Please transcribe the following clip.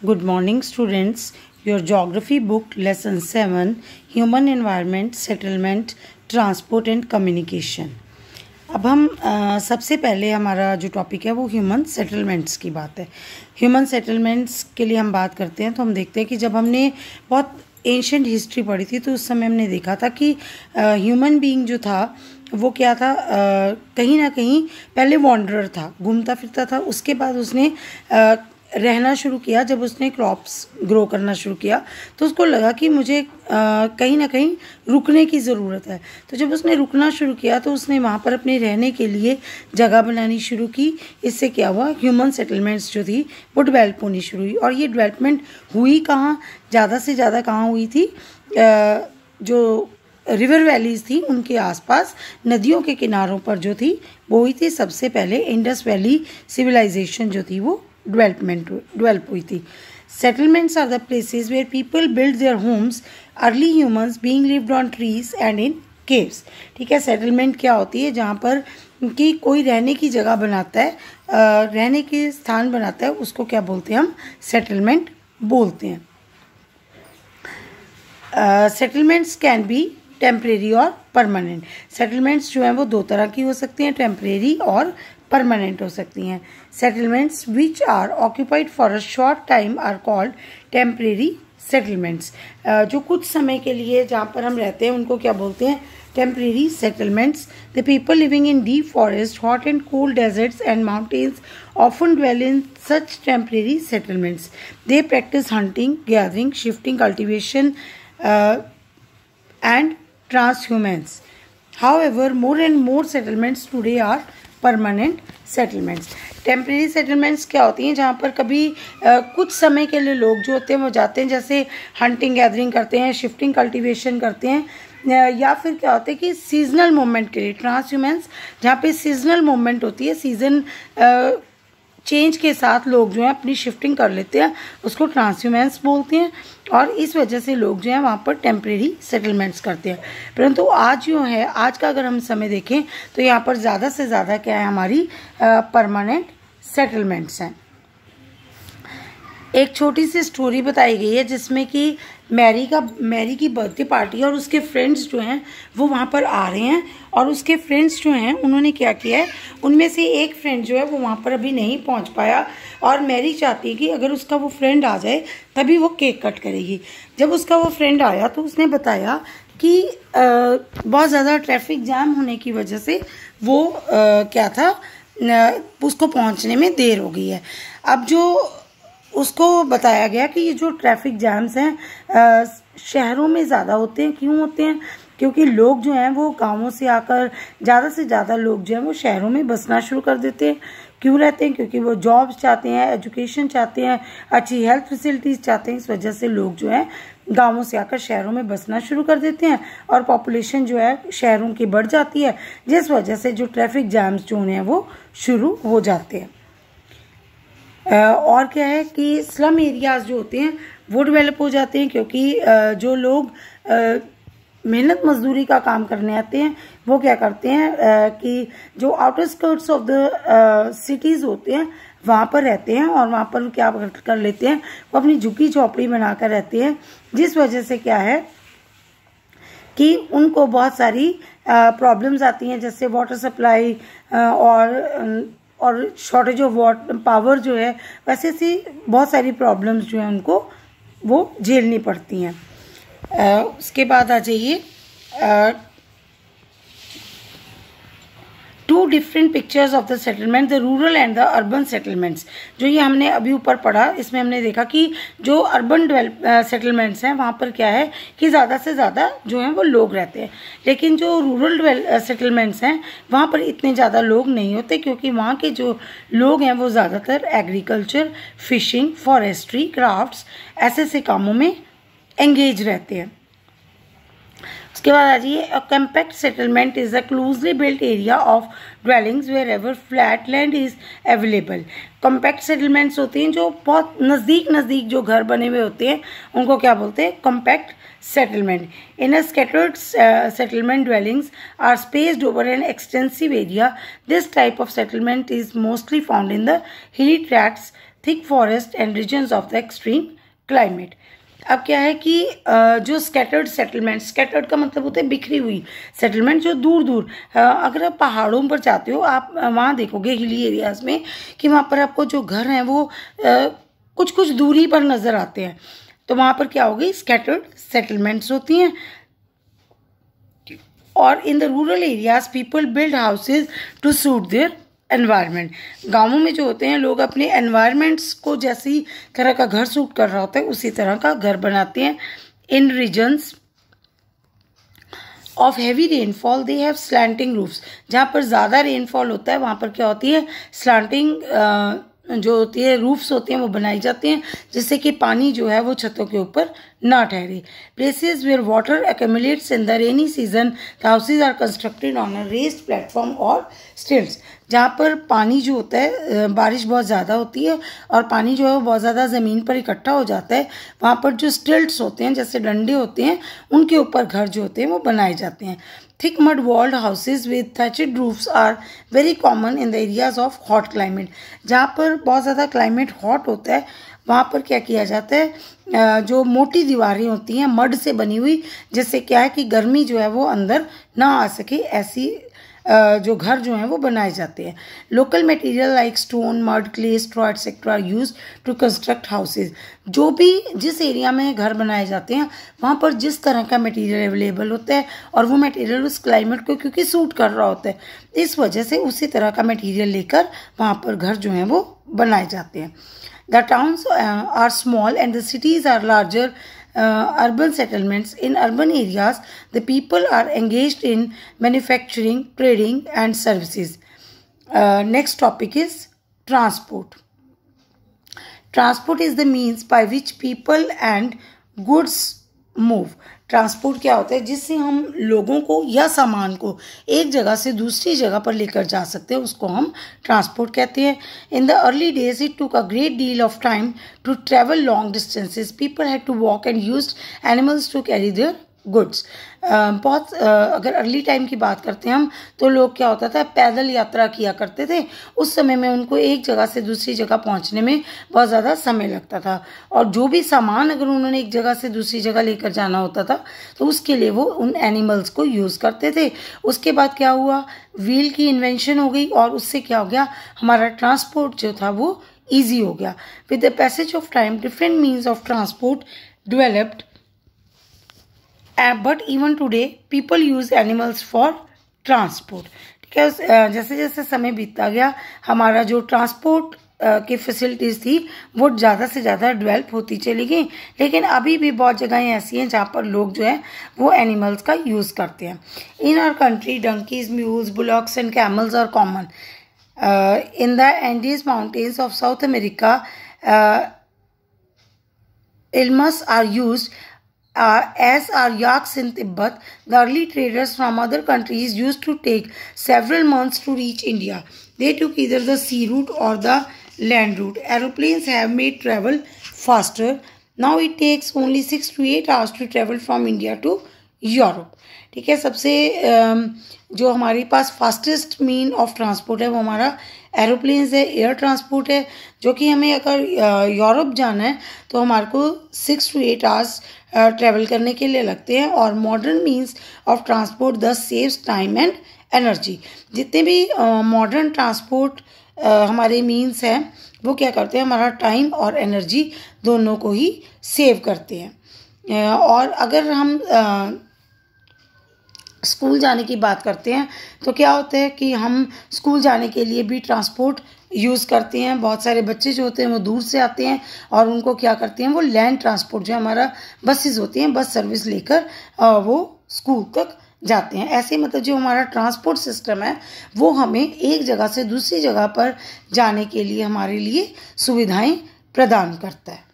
Good morning, students. Your geography book, lesson 7, Human Environment, Settlement, Transport and Communication. अब हम सबसे पहले हमारा जो टॉपिक है वो ह्यूमन सेटलमेंट्स की बात है। ह्यूमन सेटलमेंट्स के लिए हम बात करते हैं तो हम देखते हैं कि जब हमने बहुत एंशंट हिस्ट्री पढ़ी थी तो उस समय हमने देखा था कि ह्यूमन बीइंग जो था वो क्या था, कहीं ना कहीं पहले वॉन्डरर था, घूमता फिरता था। उसके बाद उसने रहना शुरू किया। जब उसने क्रॉप्स ग्रो करना शुरू किया तो उसको लगा कि मुझे कहीं ना कहीं रुकने की ज़रूरत है। तो जब उसने रुकना शुरू किया तो उसने वहाँ पर अपने रहने के लिए जगह बनानी शुरू की। इससे क्या हुआ, ह्यूमन सेटलमेंट्स जो थी वो डेवलप होनी शुरू हुई। और ये डेवलपमेंट हुई कहाँ, ज़्यादा से ज़्यादा कहाँ हुई थी, जो रिवर वैलीज़ थी उनके आसपास नदियों के किनारों पर जो थी वो हुई थी। सबसे पहले इंडस वैली सिविलाइजेशन जो थी वो डेवलप हुई थी। Settlements are the places where people build their homes, early humans being lived on trees and in caves. ठीक है, सेटलमेंट क्या होती है, जहाँ पर कि कोई रहने की जगह बनाता है, रहने के स्थान बनाता है, उसको क्या बोलते हैं, हम सेटलमेंट बोलते हैं। सेटलमेंट्स कैन बी टेम्परेरी और परमानेंट। सेटलमेंट्स जो हैं वो दो तरह की हो सकती हैं, टेम्परेरी और परमानेंट हो सकती हैं। Settlements which are occupied for a short time are called temporary settlements. जो कुछ समय के लिए जहाँ पर हम रहते हैं उनको क्या बोलते हैं, temporary settlements. The people living in deep forest, hot and cold deserts and mountains often dwell in such temporary settlements. They practice hunting, gathering, shifting, cultivation, and transhumance. However, more and more settlements today are permanent settlements. Temporary settlements क्या होती हैं, जहाँ पर कभी कुछ समय के लिए लोग जो होते हैं वो जाते हैं, जैसे हंटिंग गैदरिंग करते हैं, शिफ्टिंग कल्टीवेशन करते हैं, या फिर क्या होता है कि सीजनल मूवमेंट के लिए ट्रांसह्यूमेंस, जहाँ पे सीजनल मूवमेंट होती है, सीजन चेंज के साथ लोग जो है अपनी शिफ्टिंग कर लेते हैं, उसको ट्रांसह्यूमेंस बोलते हैं। और इस वजह से लोग जो है वहाँ पर टेम्परेरी सेटलमेंट्स करते हैं। परंतु आज जो है, आज का अगर हम समय देखें तो यहाँ पर ज़्यादा से ज़्यादा क्या है, हमारी परमानेंट सेटलमेंट्स हैं। एक छोटी सी स्टोरी बताई गई है जिसमें कि मैरी की बर्थडे पार्टी और उसके फ्रेंड्स जो हैं वो वहाँ पर आ रहे हैं। और उसके फ्रेंड्स जो हैं उन्होंने क्या किया है, उनमें से एक फ्रेंड जो है वो वहाँ पर अभी नहीं पहुँच पाया और मैरी चाहती है कि अगर उसका वो फ्रेंड आ जाए तभी वो केक कट करेगी। जब उसका वो फ्रेंड आया तो उसने बताया कि बहुत ज़्यादा ट्रैफिक जाम होने की वजह से वो क्या था, उसको पहुँचने में देर हो गई है। अब जो उसको बताया गया कि ये जो ट्रैफिक जैम्स हैं शहरों में ज़्यादा होते हैं। क्यों होते हैं, क्योंकि लोग जो हैं वो गांवों से आकर, ज़्यादा से ज़्यादा लोग जो हैं वो शहरों में बसना शुरू कर देते हैं। क्यों रहते हैं, क्योंकि वो जॉब्स चाहते हैं, एजुकेशन चाहते हैं, अच्छी हेल्थ फैसिलिटीज़ चाहते हैं। इस वजह से लोग जो हैं गांवों से आकर शहरों में बसना शुरू कर देते हैं और पॉपुलेशन जो है शहरों की बढ़ जाती है, जिस वजह से जो ट्रैफिक जैम्स जो हैं वो शुरू हो जाते हैं। और क्या है कि स्लम एरियाज जो होते हैं वो डेवलप हो जाते हैं, क्योंकि जो लोग मेहनत मजदूरी का काम करने आते हैं वो क्या करते हैं कि जो outer skirts of the cities होते हैं वहाँ पर रहते हैं और वहाँ पर क्या कर लेते हैं, वो अपनी झुग्गी झोपड़ी बनाकर रहते हैं, जिस वजह से क्या है कि उनको बहुत सारी प्रॉब्लम्स आती हैं, जैसे वाटर सप्लाई और शॉर्टेज ऑफ वाटर पावर जो है, वैसे सी बहुत सारी प्रॉब्लम्स जो हैं उनको वो झेलनी पड़ती हैं। उसके बाद आ जाइए to different pictures of the settlement, the rural and the urban settlements. जो ये हमने अभी ऊपर पढ़ा, इसमें हमने देखा कि जो अर्बन सेटलमेंट्स हैं वहाँ पर क्या है कि ज़्यादा से ज़्यादा जो हैं वो लोग रहते हैं, लेकिन जो रूरल सेटलमेंट्स हैं वहाँ पर इतने ज़्यादा लोग नहीं होते, क्योंकि वहाँ के जो लोग हैं वो ज़्यादातर एग्रीकल्चर, फिशिंग, फॉरेस्ट्री, क्राफ्ट्स ऐसे कामों में एंगेज रहते हैं। उसके बाद आ जाइए, a compact settlement is a closely built area of dwellings wherever flat land is available. Compact settlements होते हैं जो बहुत नज़दीक जो घर बने हुए होते हैं उनको क्या बोलते हैं, compact settlement. In a scattered settlement, dwellings are spaced over an extensive area. This type of settlement is mostly found in the hilly tracts thick forest and regions of the extreme climate. अब क्या है कि जो scattered settlement, scattered का मतलब होता है बिखरी हुई सेटलमेंट, जो दूर दूर, अगर आप पहाड़ों पर जाते हो आप वहाँ देखोगे हिली एरियाज़ में कि वहाँ पर आपको जो घर हैं वो कुछ कुछ दूरी पर नज़र आते हैं, तो वहाँ पर क्या होगी, स्कैटर्ड सेटलमेंट्स होती हैं। और in the rural areas people build houses to suit their environment. गाँवों में जो होते हैं लोग अपने एनवायरनमेंट्स को जैसी तरह का घर सूट कर रहा होता है उसी तरह का घर बनाते हैं। In regions of heavy rainfall they have slanting roofs. जहाँ पर ज़्यादा रेनफॉल होता है वहाँ पर क्या होती है, स्लैंटिंग जो होती है रूफ्स होती हैं वो बनाई जाती हैं, जिससे कि पानी जो है वो छतों के ऊपर ना ठहरे। Places where water accumulates in the rainy season the houses are constructed on a raised platform और स्टिल्ट्स। जहाँ पर पानी जो होता है, बारिश बहुत ज़्यादा होती है और पानी जो है वो बहुत ज़्यादा ज़मीन पर इकट्ठा हो जाता है, वहाँ पर जो स्टिल्ट्स होते हैं जैसे डंडे होते हैं उनके ऊपर घर जो होते हैं वो बनाए जाते हैं। Thick mud walled houses with thatched roofs are very common in the areas of hot climate। जहाँ पर बहुत ज़्यादा क्लाइमेट हॉट होता है वहाँ पर क्या किया जाता है, जो मोटी दीवारें होती हैं मड से बनी हुई, जिससे क्या है कि गर्मी जो है वो अंदर ना आ सके, ऐसी जो घर जो हैं वो बनाए जाते हैं। Local material like stone, mud, clay, straw etcetera are use to construct houses. जो भी जिस एरिया में घर बनाए जाते हैं वहाँ पर जिस तरह का मटेरियल अवेलेबल होता है और वो मटेरियल उस क्लाइमेट को क्योंकि सूट कर रहा होता है, इस वजह से उसी तरह का मटेरियल लेकर वहाँ पर घर जो हैं वो बनाए जाते हैं। The towns are small and the cities are larger urban settlements। In urban areas, the people are engaged in manufacturing, trading, and services. Next topic is transport. Transport is the means by which people and goods move। Transport क्या होता है, जिससे हम लोगों को या सामान को एक जगह से दूसरी जगह पर लेकर जा सकते हैं, उसको हम ट्रांसपोर्ट कहते हैं। In the early days it took a great deal of time to travel long distances. People had to walk and used animals to carry their goods. अगर अर्ली टाइम की बात करते हैं हम, तो लोग क्या होता था, पैदल यात्रा किया करते थे। उस समय में उनको एक जगह से दूसरी जगह पहुंचने में बहुत ज़्यादा समय लगता था, और जो भी सामान अगर उन्होंने एक जगह से दूसरी जगह लेकर जाना होता था तो उसके लिए वो उन एनिमल्स को यूज़ करते थे। उसके बाद क्या हुआ, व्हील की इन्वेंशन हो गई और उससे क्या हो गया, हमारा ट्रांसपोर्ट जो था वो ईजी हो गया। With the passage of time different means of transport developed, but even today people use animals for transport. ठीक है, जैसे जैसे समय बीतता गया हमारा जो ट्रांसपोर्ट की फैसिलिटीज़ थी वो ज़्यादा से ज़्यादा डेवलप होती चली गई, लेकिन अभी भी बहुत जगहें ऐसी हैं जहाँ पर लोग जो है वो एनिमल्स का यूज़ करते हैं। In our country donkeys, mules, bullocks and camels are common. In the Andes mountains of South America ilmas are used as are yaks in Tibet. The early traders from other countries used to take several months to reach India. They took either the sea route or the land route. Aeroplanes have made travel faster. Now it takes only 6 to 8 hours to travel from India to Europe. ठीक है, सबसे जो हमारे पास fastest mean of transport है वो हमारा aeroplanes है, air transport है, जो कि हमें अगर यूरोप जाना है तो हमारे को 6 to 8 आवर्स ट्रैवल करने के लिए लगते हैं. और मॉडर्न मीन्स ऑफ ट्रांसपोर्ट दस सेव्स टाइम एंड एनर्जी. जितने भी मॉडर्न ट्रांसपोर्ट हमारे मीन्स हैं वो क्या करते हैं, हमारा टाइम और एनर्जी दोनों को ही सेव करते हैं. और अगर हम स्कूल जाने की बात करते हैं तो क्या होता है कि हम स्कूल जाने के लिए भी ट्रांसपोर्ट यूज़ करते हैं. बहुत सारे बच्चे जो होते हैं वो दूर से आते हैं और उनको क्या करते हैं, वो लैंड ट्रांसपोर्ट जो हमारा बसेस होती हैं, बस सर्विस लेकर वो स्कूल तक जाते हैं. ऐसे मतलब जो हमारा ट्रांसपोर्ट सिस्टम है वो हमें एक जगह से दूसरी जगह पर जाने के लिए हमारे लिए सुविधाएं प्रदान करता है.